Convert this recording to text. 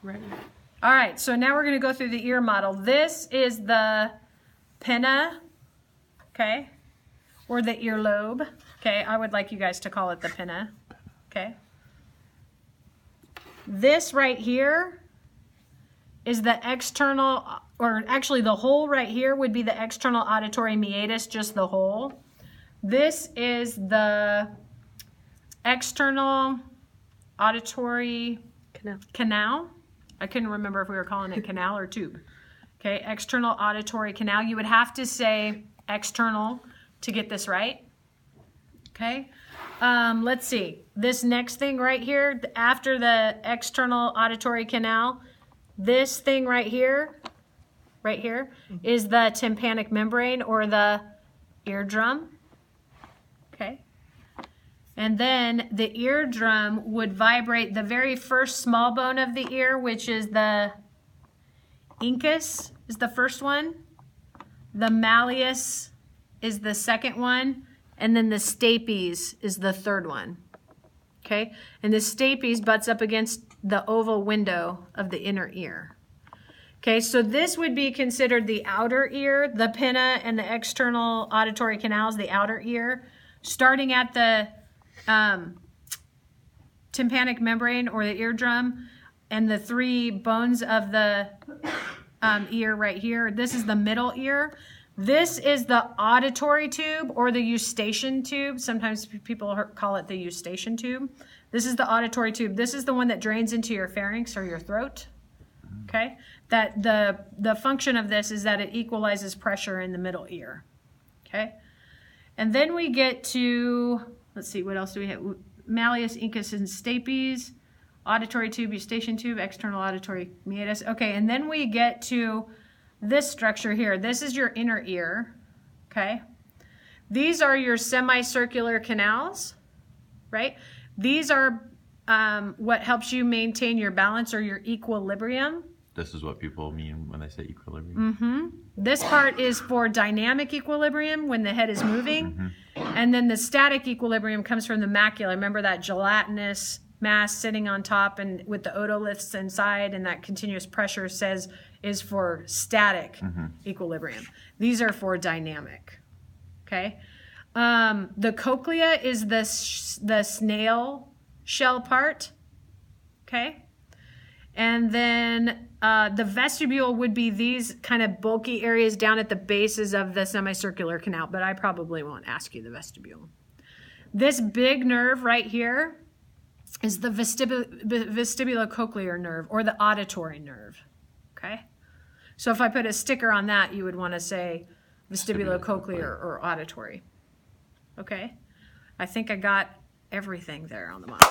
Ready. All right, so now we're going to go through the ear model. This is the pinna, okay, or the earlobe. Okay, I would like you guys to call it the pinna. Okay. This right here is the external, or actually the hole right here would be the external auditory meatus, just the hole. This is the external auditory canal. I couldn't remember if we were calling it canal or tube. Okay, external auditory canal. You would have to say external to get this right. Okay, let's see. This next thing right here, after the external auditory canal, this thing right here, is the tympanic membrane or the eardrum. Okay. And then the eardrum would vibrate the very first small bone of the ear, which is the incus, is the first one. The malleus is the second one. And then the stapes is the third one. Okay? And the stapes butts up against the oval window of the inner ear. Okay, so this would be considered the outer ear, the pinna and the external auditory canals, the outer ear, starting at the tympanic membrane or the eardrum and the three bones of the ear right here. This is the middle ear. This is the auditory tube or the eustachian tube. Sometimes people call it the eustachian tube. This is the auditory tube. This is the one that drains into your pharynx or your throat. Okay? That the function of this is that it equalizes pressure in the middle ear. Okay? And then we get to, let's see, what else do we have? Malleus, incus, and stapes, auditory tube, eustachian tube, external auditory meatus. Okay, and then we get to this structure here. This is your inner ear, okay? These are your semicircular canals, right? These are what helps you maintain your balance or your equilibrium. This is what people mean when they say equilibrium. Mm-hmm. This part is for dynamic equilibrium when the head is moving. Mm-hmm. And then the static equilibrium comes from the macula. Remember that gelatinous mass sitting on top and with the otoliths inside, and that continuous pressure is for static equilibrium. These are for dynamic. Okay. The cochlea is the snail shell part. Okay. And then the vestibule would be these kind of bulky areas down at the bases of the semicircular canal, but I probably won't ask you the vestibule. This big nerve right here is the vestibulocochlear nerve or the auditory nerve. Okay? So if I put a sticker on that, you would want to say vestibulocochlear or auditory. Okay? I think I got everything there on the model.